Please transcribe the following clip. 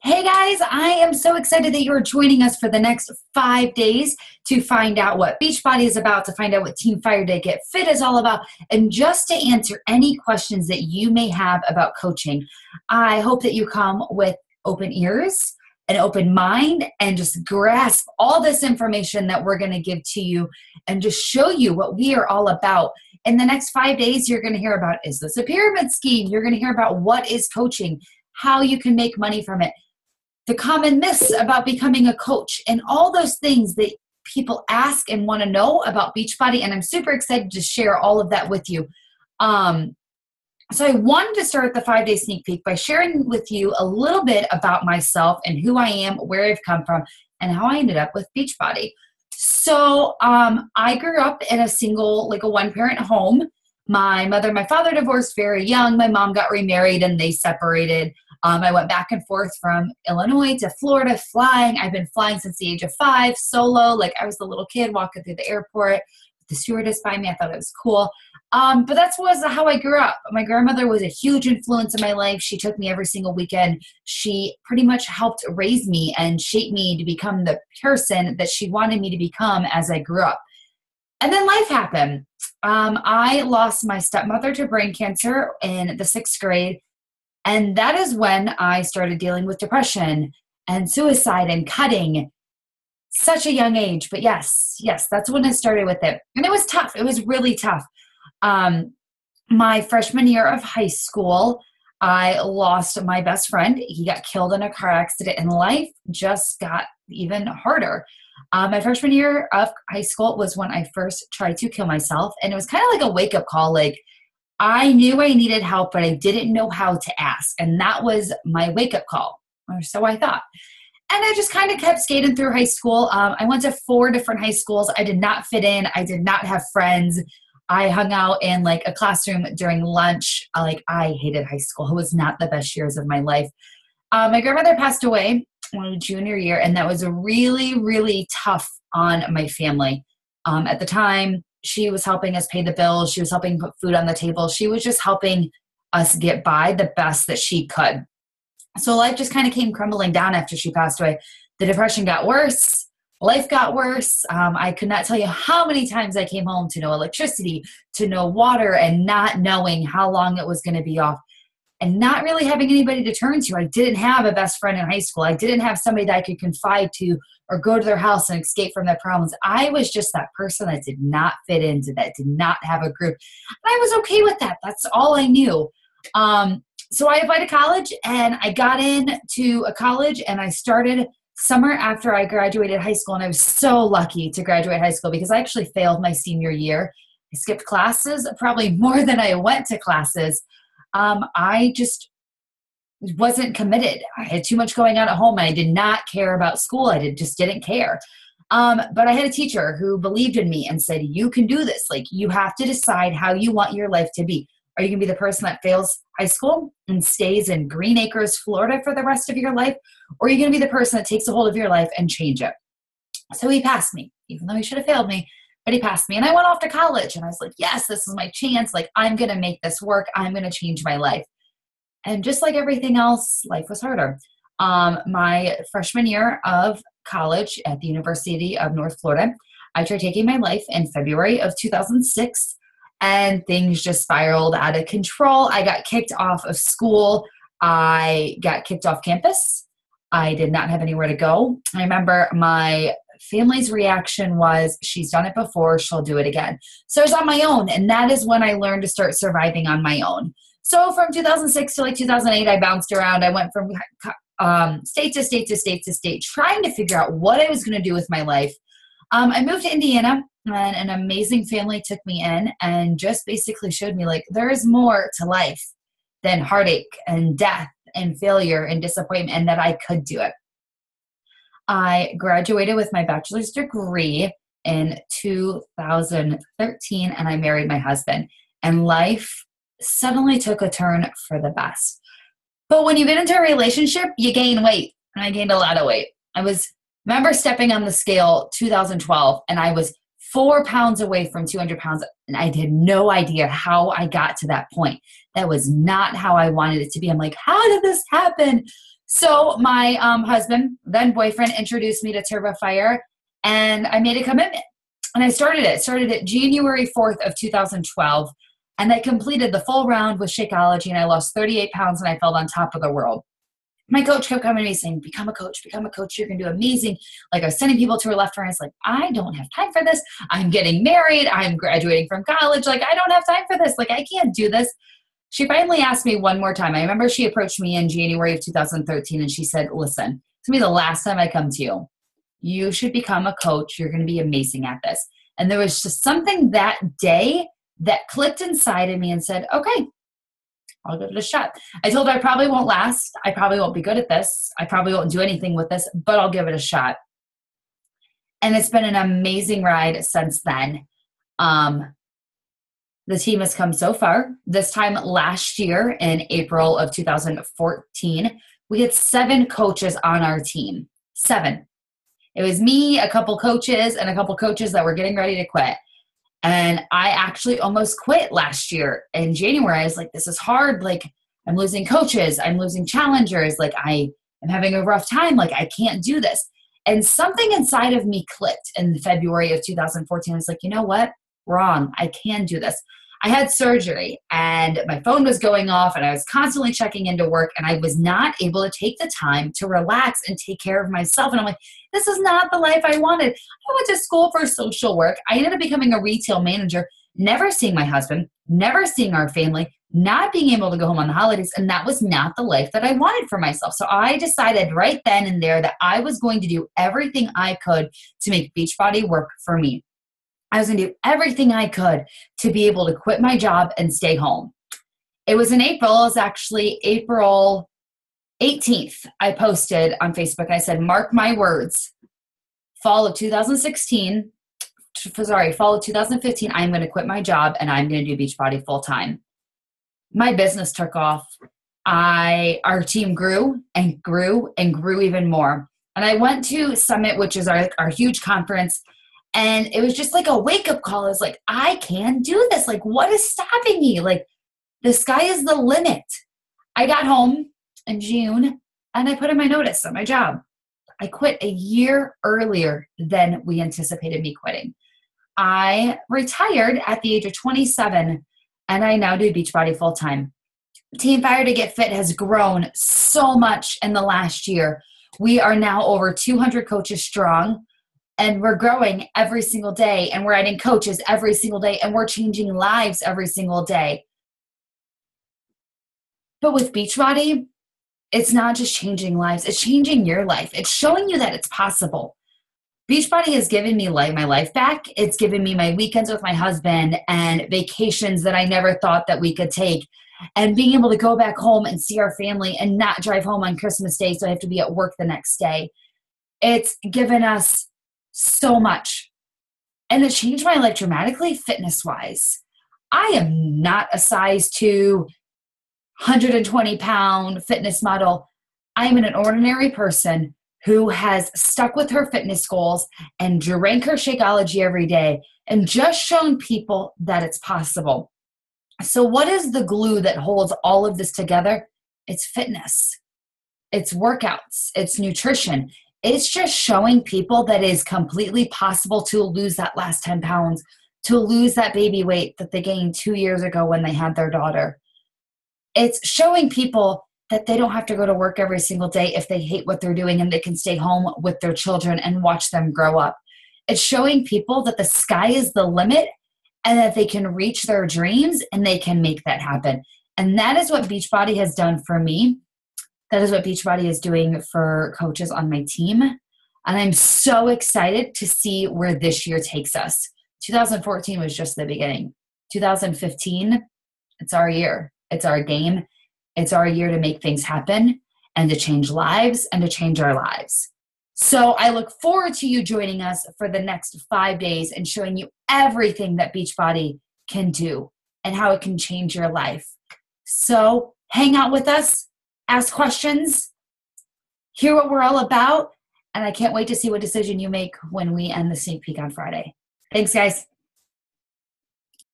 Hey guys, I am so excited that you're joining us for the next 5 days to find out what Beachbody is about, to find out what Team Fire Day Get Fit is all about, and just to answer any questions that you may have about coaching. I hope that you come with open ears, an open mind, and just grasp all this information that we're going to give to you and just show you what we are all about. In the next 5 days, you're going to hear about, is this a pyramid scheme? You're going to hear about what is coaching, how you can make money from it, the common myths about becoming a coach, and all those things that people ask and want to know about Beachbody. And I'm super excited to share all of that with you. So I wanted to start the 5-day sneak peek by sharing with you a little bit about myself and who I am, where I've come from, and how I ended up with Beachbody. So I grew up in a single, like a one-parent home. My mother and my father divorced very young. My mom got remarried and they separated. I went back and forth from Illinois to Florida flying. I've been flying since the age of 5, solo. Like I was the little kid walking through the airport with the stewardess by me. I thought it was cool. But that was how I grew up. My grandmother was a huge influence in my life. She took me every single weekend. She pretty much helped raise me and shape me to become the person that she wanted me to become as I grew up. And then life happened. I lost my stepmother to brain cancer in the 6th grade. And that is when I started dealing with depression and suicide and cutting. Such a young age. But yes, that's when I started with it. And it was tough. It was really tough. My freshman year of high school, I lost my best friend. He got killed in a car accident, and life just got even harder. My freshman year of high school was when I first tried to kill myself. And it was kind of like a wake-up call. Like, I knew I needed help, but I didn't know how to ask. And that was my wake-up call, or so I thought. And I just kind of kept skating through high school. I went to 4 different high schools. I did not fit in. I did not have friends. I hung out in like a classroom during lunch. I hated high school. It was not the best years of my life. My grandmother passed away my junior year, and that was really, really tough on my family. At the time, she was helping us pay the bills. She was helping put food on the table. She was just helping us get by the best that she could. So life just kind of came crumbling down after she passed away. The depression got worse. Life got worse. I could not tell you how many times I came home to no electricity, to no water, and not knowing how long it was going to be off, and not really having anybody to turn to. I didn't have a best friend in high school. I didn't have somebody that I could confide to or go to their house and escape from their problems. I was just that person that did not fit into that, did not have a group. And I was okay with that. That's all I knew. So I applied to college, and I got into a college, and I started summer after I graduated high school. And I was so lucky to graduate high school because I actually failed my senior year. I skipped classes, probably more than I went to classes. I just wasn't committed. I had too much going on at home, and I did not care about school. I just didn't care. But I had a teacher who believed in me and said, you can do this. Like, you have to decide how you want your life to be. Are you going to be the person that fails high school and stays in Green Acres, Florida for the rest of your life? Or are you going to be the person that takes a hold of your life and change it? So he passed me, even though he should have failed me, but he passed me. And I went off to college, and I was like, yes, this is my chance. Like, I'm going to make this work. I'm going to change my life. And just like everything else, life was harder. My freshman year of college at the University of North Florida, I tried taking my life in February of 2006, and things just spiraled out of control. I got kicked off of school. I got kicked off campus. I did not have anywhere to go. I remember my family's reaction was, she's done it before, she'll do it again. So I was on my own, and that is when I learned to start surviving on my own. So from 2006 to like 2008, I bounced around. I went from state to state to state to state, trying to figure out what I was going to do with my life. I moved to Indiana, and an amazing family took me in and just basically showed me, like, there is more to life than heartache and death and failure and disappointment, and that I could do it. I graduated with my bachelor's degree in 2013, and I married my husband, and life suddenly took a turn for the best. But when you get into a relationship, you gain weight, and I gained a lot of weight. Remember stepping on the scale 2012, and I was 4 pounds away from 200 pounds, and I had no idea how I got to that point. That was not how I wanted it to be. I'm like, how did this happen? So my husband, then boyfriend, introduced me to TurboFire, and I made a commitment. And I started it January 4th of 2012, and I completed the full round with Shakeology, and I lost 38 pounds, and I felt on top of the world. My coach kept coming to me saying, become a coach, you're going to do amazing. Like, I was sending people to her left and right. It's like, I don't have time for this. I'm getting married. I'm graduating from college. Like, I don't have time for this. Like, I can't do this. She finally asked me one more time. I remember she approached me in January of 2013, and she said, listen, it's going to be the last time I come to you. You should become a coach. You're going to be amazing at this. And there was just something that day that clicked inside of me and said, okay, I'll give it a shot. I told her I probably won't last. I probably won't be good at this. I probably won't do anything with this, but I'll give it a shot. And it's been an amazing ride since then. The team has come so far. This time last year in April of 2014, we had 7 coaches on our team. 7. It was me, a couple coaches, and a couple coaches that were getting ready to quit. And I actually almost quit last year in January. I was like, this is hard. Like, I'm losing coaches. I'm losing challengers. Like, I am having a rough time. Like, I can't do this. And something inside of me clicked in February of 2014. I was like, you know what? Wrong. I can do this. I had surgery and my phone was going off and I was constantly checking into work and I was not able to take the time to relax and take care of myself. And I'm like, this is not the life I wanted. I went to school for social work. I ended up becoming a retail manager, never seeing my husband, never seeing our family, not being able to go home on the holidays. And that was not the life that I wanted for myself. So I decided right then and there that I was going to do everything I could to make Beachbody work for me. I was going to do everything I could to be able to quit my job and stay home. It was in April. It was actually April 18th. I posted on Facebook. I said, mark my words, fall of 2015, I'm going to quit my job and I'm going to do Beachbody full time. My business took off. Our team grew and grew and grew even more. And I went to Summit, which is our huge conference. And it was just like a wake-up call. It's like, I can do this. Like, what is stopping me? Like, the sky is the limit. I got home in June, and I put in my notice on my job. I quit a year earlier than we anticipated me quitting. I retired at the age of 27, and I now do Beachbody full-time. Team Fire to Get Fit has grown so much in the last year. We are now over 200 coaches strong. And we're growing every single day, and we're adding coaches every single day, and we're changing lives every single day. But with Beachbody, it's not just changing lives, it's changing your life. It's showing you that it's possible. Beachbody has given me my life back. It's given me my weekends with my husband and vacations that I never thought that we could take. And being able to go back home and see our family and not drive home on Christmas Day so I have to be at work the next day. It's given us so much. And it changed my life dramatically fitness-wise. I am not a size 2, 120-pound fitness model. I am an ordinary person who has stuck with her fitness goals and drank her Shakeology every day and just shown people that it's possible. So what is the glue that holds all of this together? It's fitness. It's workouts. It's nutrition. It's just showing people that it is completely possible to lose that last 10 pounds, to lose that baby weight that they gained 2 years ago when they had their daughter. It's showing people that they don't have to go to work every single day if they hate what they're doing and they can stay home with their children and watch them grow up. It's showing people that the sky is the limit and that they can reach their dreams and they can make that happen. And that is what Beachbody has done for me. That is what Beachbody is doing for coaches on my team. And I'm so excited to see where this year takes us. 2014 was just the beginning. 2015, it's our year. It's our game. It's our year to make things happen and to change lives and to change our lives. So I look forward to you joining us for the next 5 days and showing you everything that Beachbody can do and how it can change your life. So hang out with us. Ask questions, hear what we're all about, and I can't wait to see what decision you make when we end the sneak peek on Friday. Thanks, guys.